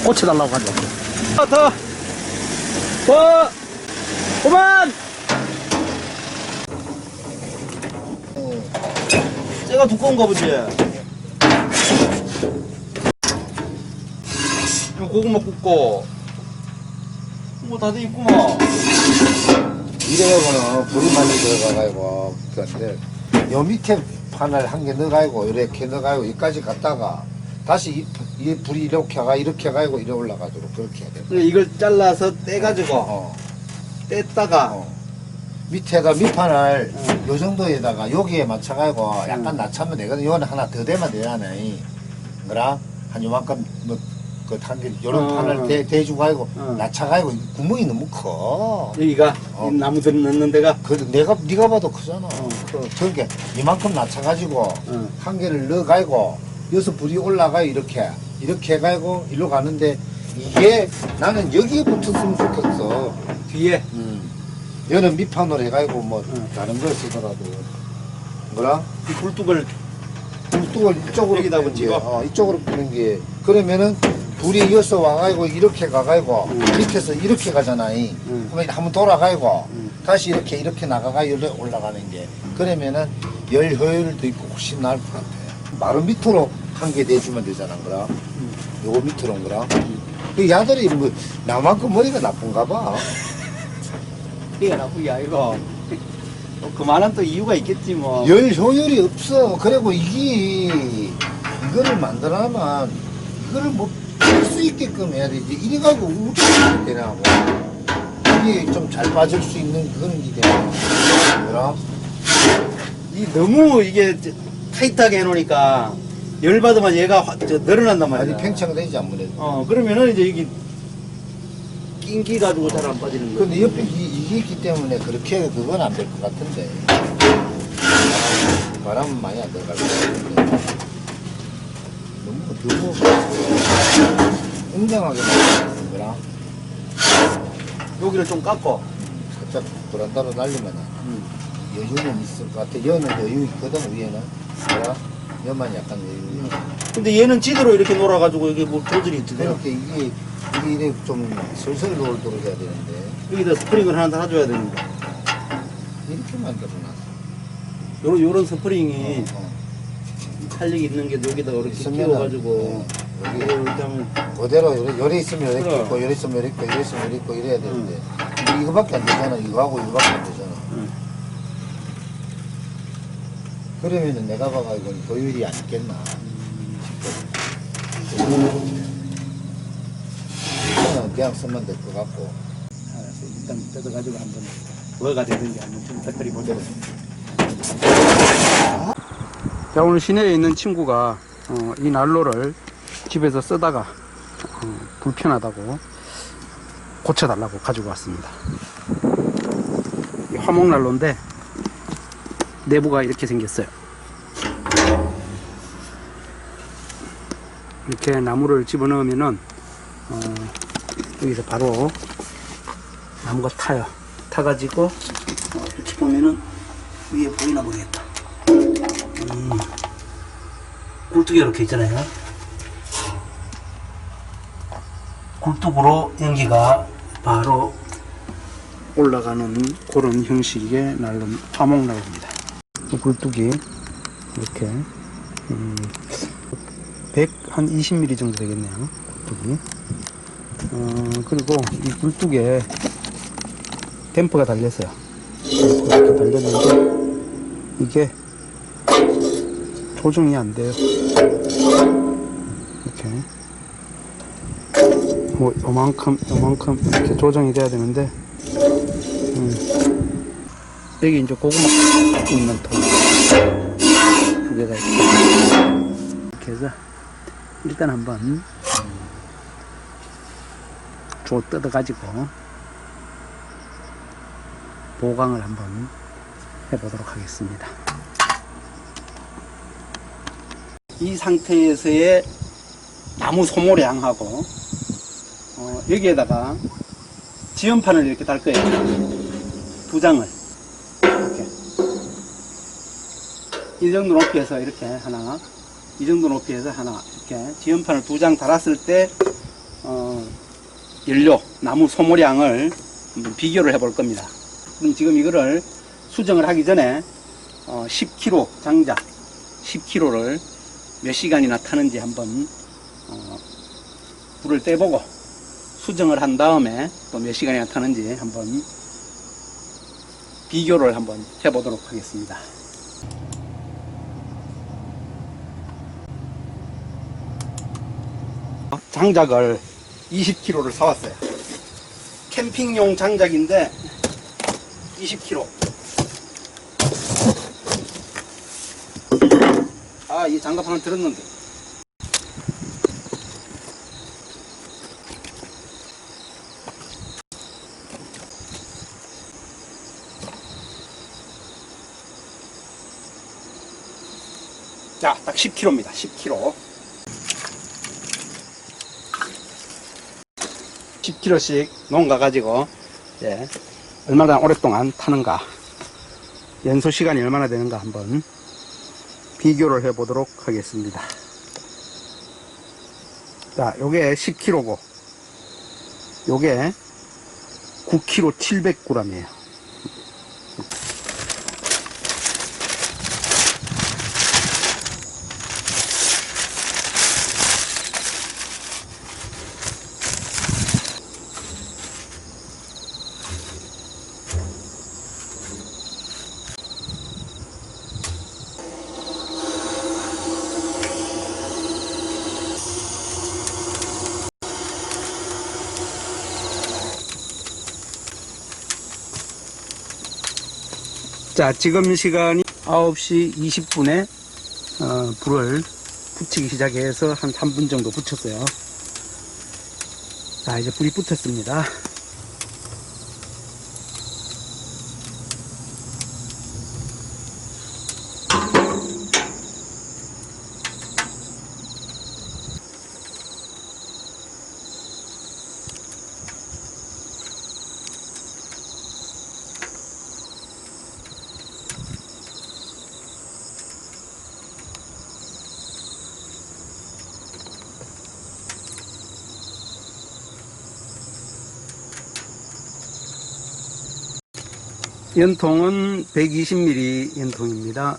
꽂혀달라고 가지고. 더! 그만! 쟤가 두꺼운가 보지? 이거 고구마 굽고 뭐 다 돼 있구만. 이래가고는 불이 많이 들어가가지고 그런데 요 밑에 판을 한 개 넣어가지고 이렇게 넣어가지고 여기까지 갔다가 다시 이 불이 이렇게 해가지고 이래 올라가도록 그렇게 해야 돼. 그래, 이걸 잘라서 떼가지고 뗐다가 밑에다 밑판을 요 정도에다가 여기에 맞춰가지고 약간 낮추면 되거든. 요거는 하나 더 대면 되잖아. 그라 한 요만큼 뭐 그 한개 요런 판을 대주고 가지고 낮춰가지고 구멍이 너무 커. 여기가 이 나무들 넣는 데가. 그 네가 봐도 크잖아. 그러니까 이만큼 낮춰가지고 한 개를 넣어가지고 여기서 불이 올라가요. 이렇게 해가지고 일로 가는데 이게 나는 여기에 붙었으면 좋겠어. 뒤에. 여는 밑판으로 해가지고 뭐 다른 걸 쓰더라도 뭐라? 이 굴뚝을 이쪽으로 여기다 푸는 게, 붙이고? 이쪽으로 푸는 게 그러면은 불이 이어서 와가지고 이렇게 가가지고 밑에서 이렇게 가잖아. 그러면 한번 돌아가지고 다시 이렇게 나가가 이렇게 올라가는 게 그러면은 열 효율도 있고 훨씬 나을 것 같아. 마루 밑으로 한 개 내주면 되잖아. 그라 요거 밑으로 그라 그 야들이 뭐 나만큼 머리가 나쁜가 봐. 이게 나쁘야 이거. 그만한 또 이유가 있겠지 뭐. 열 효율이 없어. 그리고 이거를 만들어야만 이거를 뭐 할 수 있게끔 해야 되지. 이래가지고 우측이 되나 뭐. 이게 좀 잘 빠질 수 있는 그런 게 되나. 그럼 이 너무 이게 타이트하게 해놓으니까 열 받으면 얘가 늘어난단 말이야. 아니 팽창되지 아무래도. 그러면은 이제 이게 낑기 가지고 잘 안 빠지는 거야. 근데 옆에 이게 있기 때문에 그렇게 그건 안 될 것 같은데. 바람은 많이 안 들어갈 것 같은데. 너무 웅장하게 만드는 거라. 여기를 좀 깎고. 살짝 브란다로 날리면 여유는 있을 것 같아. 여는 여유 있거든 위에는. 그라 여만 약간 여유. 근데 얘는 지대로 이렇게 놀아가지고 이게 뭐 조절이 있거든. 그렇게 이게 이래 좀 슬슬 놀도록 해야 되는데 여기다 스프링을 하나 달아줘야 되는데. 이렇게 만들어놨어. 요런 스프링이 탄력이 있는 게 여기다가 이렇게 끼워가지고 여기 이렇게 하면 그대로 요래 있으면 이렇게 그래. 있고 요래 있으면 이렇게 있고 요래 있으면 이렇게 있고 이래야 되는데 근데 이거밖에 안 되잖아. 이거하고 이거밖에 안 되잖아. 그러면은 내가 봐가 이건 효율이 안 있겠나 이거는 그냥 쓰면 될 것 같고. 알았어. 일단 뜯어가지고 한번 뭐가 되는지 한번 좀 터뜨리 보자. 자, 오늘 시내에 있는 친구가 이 난로를 집에서 쓰다가 불편하다고 고쳐달라고 가지고 왔습니다. 이 화목난로인데 내부가 이렇게 생겼어요. 이렇게 나무를 집어넣으면은 여기서 바로 나무가 타요. 타가지고 이렇게 보면은 위에 보이나 모르겠다. 굴뚝이 이렇게 있잖아요. 굴뚝으로 연기가 바로 올라가는 그런 형식의 난로, 화목난로입니다. 굴뚝이 이렇게 100한 20mm 정도 되겠네요. 굴뚝이. 그리고 이 굴뚝에 댐퍼가 달렸어요. 이렇게 달렸는데 이게 조정이 안 돼요. 이렇게 뭐 요만큼 이렇게 조정이 돼야 되는데 여기 이제 고구마 있는 통 두 개가 이렇게 해서 일단 한번 조 뜯어 가지고 보강을 한번 해보도록 하겠습니다. 이 상태에서의 나무 소모량하고 여기에다가 지연판을 이렇게 달 거예요. 두 장을 이렇게 이 정도 높이에서 이렇게 하나, 이 정도 높이에서 하나, 이렇게 지연판을 두 장 달았을 때 연료, 나무 소모량을 한번 비교를 해 볼 겁니다. 그럼 지금 이거를 수정을 하기 전에 10kg 장작 10kg를 몇 시간이나 타는지 한번 불을 떼보고 수정을 한 다음에 또 몇 시간이나 타는지 한번 비교를 한번 해보도록 하겠습니다. 장작을 20kg를 사왔어요. 캠핑용 장작인데 20kg. 아, 이 장갑 하나 들었는데. 자, 딱 10kg입니다. 10kg. 10kg씩 농가 가지고 이제 얼마나 오랫동안 타는가, 연소 시간이 얼마나 되는가 한번 비교를 해 보도록 하겠습니다. 자, 요게 10kg고 요게 9kg 700g이에요. 자, 지금 시간이 9시 20분에 불을 붙이기 시작해서 한 3분 정도 붙였어요. 자, 이제 불이 붙었습니다. 연통은 120mm 연통입니다.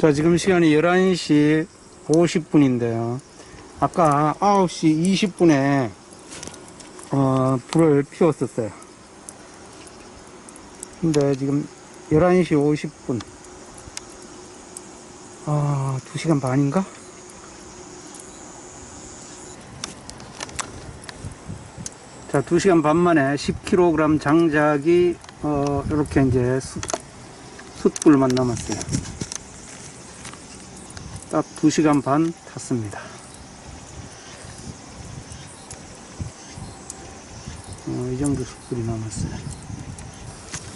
자, 지금 시간이 11시 50분인데요. 아까 9시 20분에 불을 피웠었어요. 근데 지금 11시 50분. 2시간 반인가? 자, 2시간 반 만에 10kg 장작이 이렇게 이제 숯불만 남았어요. 딱 2시간 반 탔습니다. 이 정도 숯불이 남았어요.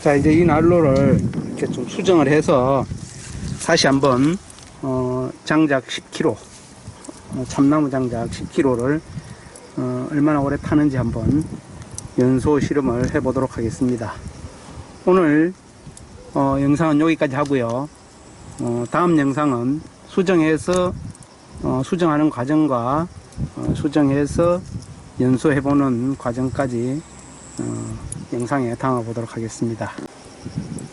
자, 이제 이 난로를 이렇게 좀 수정을 해서 다시 한번 장작 10kg, 참나무 장작 10kg를 얼마나 오래 타는지 한번 연소 실험을 해 보도록 하겠습니다. 오늘 영상은 여기까지 하고요. 다음 영상은 수정해서 수정하는 과정과 수정해서 연소해 보는 과정까지 영상에 담아 보도록 하겠습니다.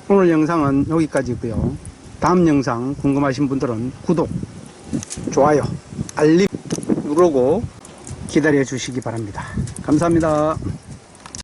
오늘 영상은 여기까지고요. 다음 영상 궁금하신 분들은 구독, 좋아요, 알림 누르고 기다려 주시기 바랍니다. 감사합니다.